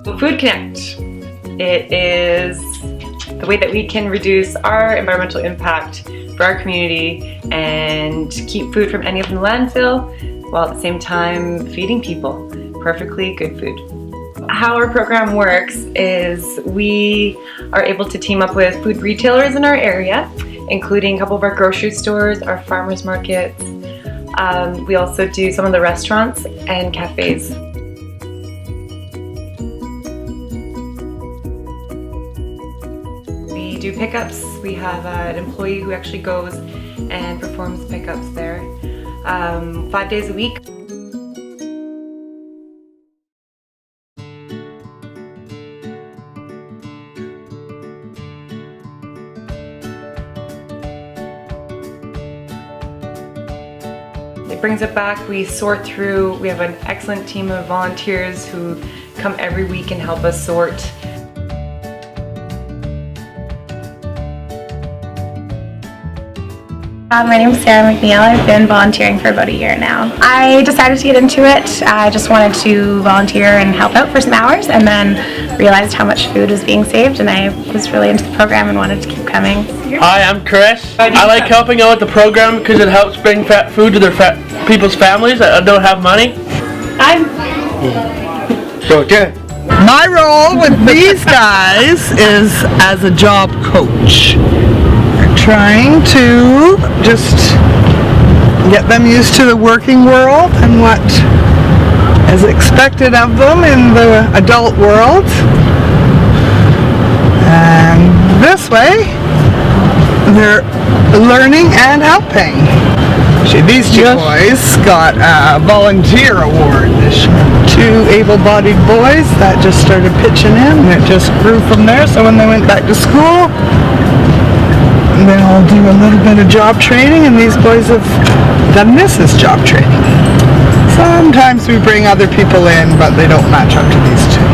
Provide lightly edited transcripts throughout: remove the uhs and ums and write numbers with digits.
Food Connect. It is the way that we can reduce our environmental impact for our community and keep food from ending up in the landfill, while at the same time feeding people perfectly good food. How our program works is we are able to team up with food retailers in our area, including a couple of our grocery stores, our farmers markets. We also do some of the restaurants and cafes. We do pickups. We have an employee who actually goes and performs pickups there 5 days a week. It brings it back, we sort through, we have an excellent team of volunteers who come every week and help us sort. My name is Sarah McNeil. I've been volunteering for about a year now. I decided to get into it. I just wanted to volunteer and help out for some hours, and then realized how much food was being saved, and I was really into the program and wanted to keep coming. Hi, I'm Chris. I like helping out with the program because it helps bring food to their people's families that don't have money. My role with these guys is as a job coach. Trying to just get them used to the working world and what is expected of them in the adult world. And this way, they're learning and helping. Actually, these two boys got a volunteer award this year. Two able-bodied boys that just started pitching in, and it just grew from there. So when they went back to school, then I'll do a little bit of job training, and these boys have done this as job training. Sometimes we bring other people in, but they don't match up to these two.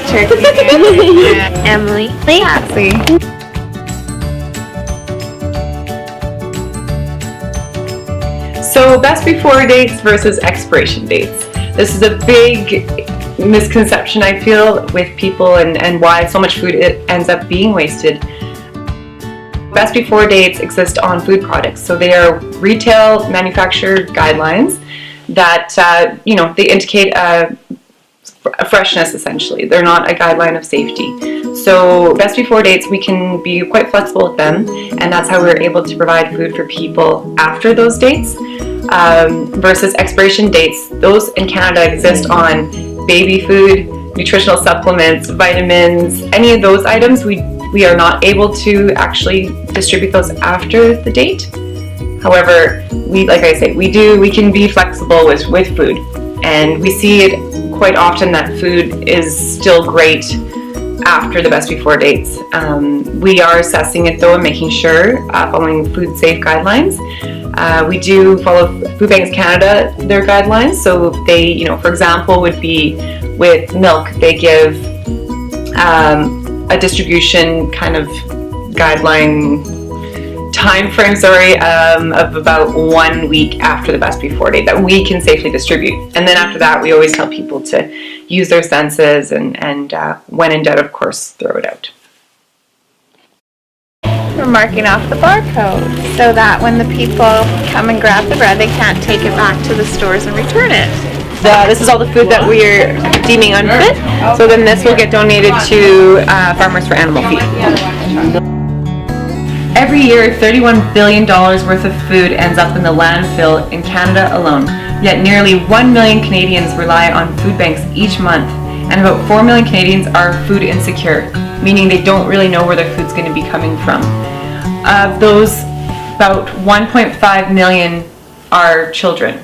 Turkey. Emily. Patsy. So best before dates versus expiration dates. This is a big misconception I feel with people and why so much food ends up being wasted. Best before dates exist on food products, so they are retail manufacturer guidelines that they indicate a freshness essentially. They're not a guideline of safety. So best before dates, we can be quite flexible with them, and that's how we're able to provide food for people after those dates. Versus expiration dates, those in Canada exist on baby food, nutritional supplements, vitamins, any of those items. We are not able to actually distribute those after the date. However, we can be flexible with food, and we see it quite often that food is still great after the best before dates. We are assessing it though and making sure, following food safe guidelines. We do follow Food Banks Canada, their guidelines. So they, for example, would be with milk, they give a distribution kind of guideline time frame, of about 1 week after the best before date that we can safely distribute. And then after that, we always tell people to use their senses and when in doubt, of course, throw it out. We're marking off the barcode so that when the people come and grab the bread, they can't take it back to the stores and return it. This is all the food that we're deeming unfit, so then this will get donated to Farmers for Animal Feed. Every year, $31 billion worth of food ends up in the landfill in Canada alone, yet nearly 1 million Canadians rely on food banks each month, and about 4 million Canadians are food insecure, meaning they don't really know where their food's going to be coming from. Of those, about 1.5 million are children.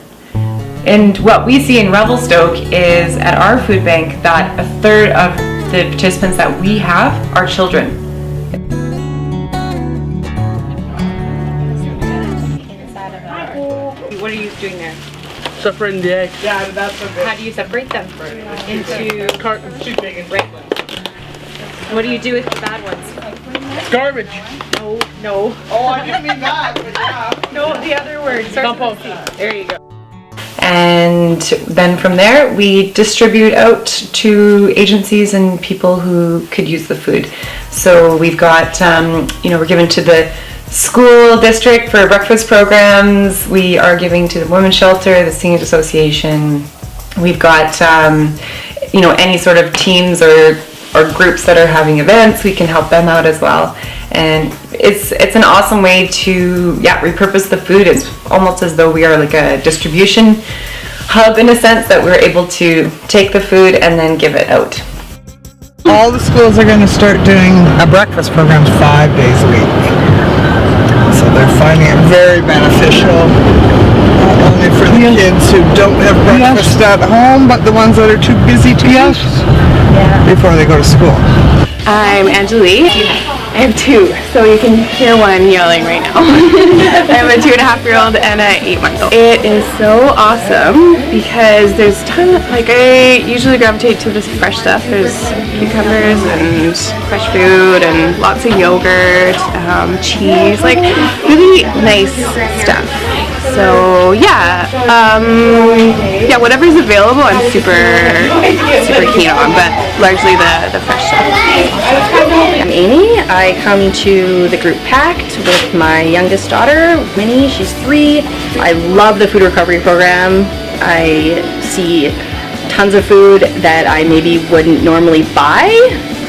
And what we see in Revelstoke is at our food bank that a third of the participants that we have are children. What are you doing there? Separating the eggs. Yeah, that's okay. How do you separate them? Into Cartons. right. What do you do with the bad ones? Garbage. No. Oh, I didn't mean that, but yeah. No, the other word. Compost. There you go. And then from there, we distribute out to agencies and people who could use the food. So we've got, we're giving to the school district for breakfast programs. We are giving to the women's shelter, the seniors association. We've got, any sort of teams or groups that are having events, we can help them out as well. And it's an awesome way to repurpose the food. It's almost as though we are like a distribution hub in a sense, that we're able to take the food and then give it out. All the schools are going to start doing a breakfast program 5 days a week. So they're finding it very beneficial, not only for the kids who don't have breakfast at home, but the ones that are too busy to eat before they go to school. I'm Angelique. I have two, so you can hear one yelling right now. I have a 2.5-year-old and an 8-month-old. It is so awesome because there's I usually gravitate to this fresh stuff. There's cucumbers and fresh fruit and lots of yogurt, cheese, really nice stuff. So whatever's available I'm super keen on, but largely the fresh stuff. I'm Amy. I come to the group Pact with my youngest daughter, Winnie. She's 3. I love the food recovery program. I see tons of food that I maybe wouldn't normally buy,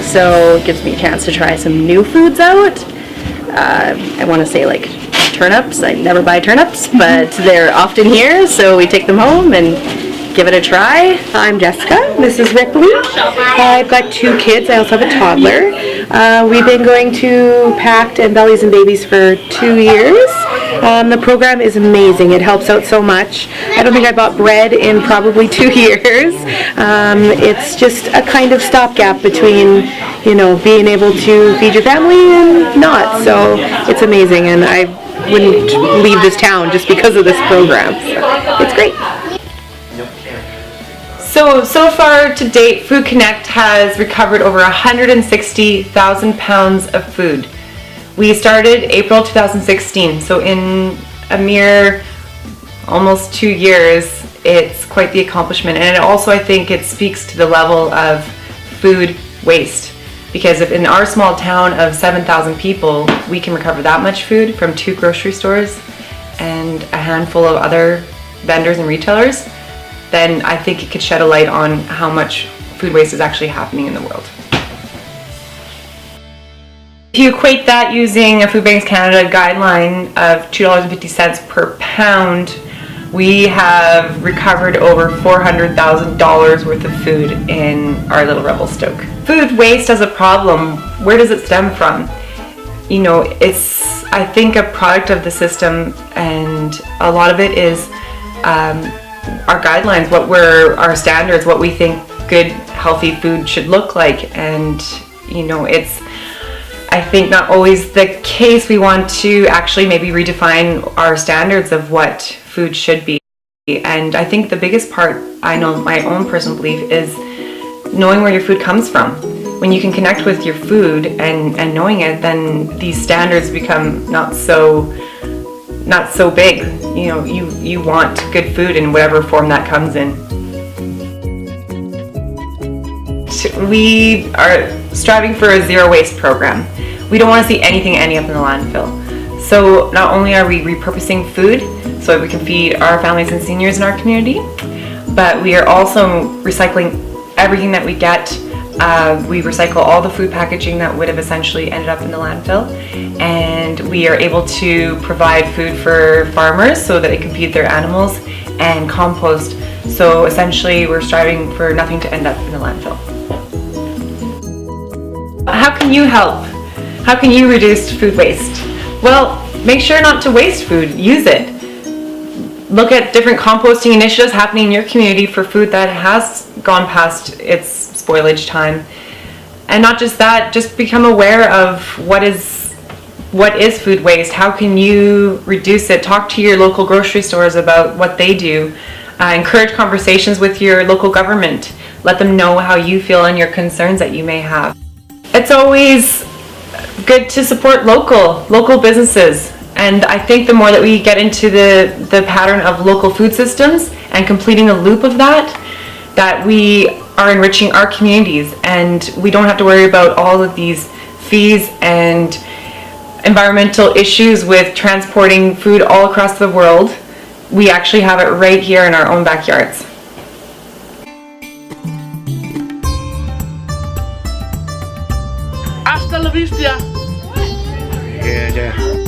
so it gives me a chance to try some new foods out. I want to say turnips. I never buy turnips, but they're often here, so we take them home and give it a try. I'm Jessica. This is Ripley. I've got 2 kids. I also have a toddler. We've been going to Pact and Bellies and Babies for 2 years. The program is amazing. It helps out so much. I don't think I bought bread in probably 2 years. It's just a kind of stopgap between, being able to feed your family and not. So it's amazing, and I wouldn't leave this town just because of this program. So it's great. So far to date, Food Connect has recovered over 160,000 pounds of food. We started April 2016, so in a mere almost 2 years, it's quite the accomplishment. And also, I think it speaks to the level of food waste. Because if in our small town of 7,000 people, we can recover that much food from 2 grocery stores and a handful of other vendors and retailers, then I think it could shed a light on how much food waste is actually happening in the world. If you equate that using a Food Banks Canada guideline of $2.50 per pound, we have recovered over $400,000 worth of food in our little Revelstoke. Food waste as a problem, where does it stem from? It's, I think, a product of the system, and a lot of it is our guidelines, our standards, what we think good, healthy food should look like. And, it's, I think, not always the case. We want to actually maybe redefine our standards of what food should be. And I think the biggest part, I know my own personal belief, is knowing where your food comes from. When you can connect with your food and knowing it, then these standards become not so big. You want good food in whatever form that comes in. We are striving for a zero waste program. We don't want to see anything end up in the landfill. So not only are we repurposing food so we can feed our families and seniors in our community, but we are also recycling everything that we get. We recycle all the food packaging that would have essentially ended up in the landfill, and we are able to provide food for farmers so that they can feed their animals, and compost. So essentially we're striving for nothing to end up in the landfill. How can you help? How can you reduce food waste? Well, make sure not to waste food. Use it. Look at different composting initiatives happening in your community for food that has gone past its spoilage time. And not just that, just become aware of what is food waste. How can you reduce it? Talk to your local grocery stores about what they do. Encourage conversations with your local government. Let them know how you feel and your concerns that you may have. It's always good to support local businesses And I think the more that we get into the pattern of local food systems and completing a loop of that we are enriching our communities, and we don't have to worry about all of these fees and environmental issues with transporting food all across the world. We actually have it right here in our own backyards. Hasta la vista. Yeah.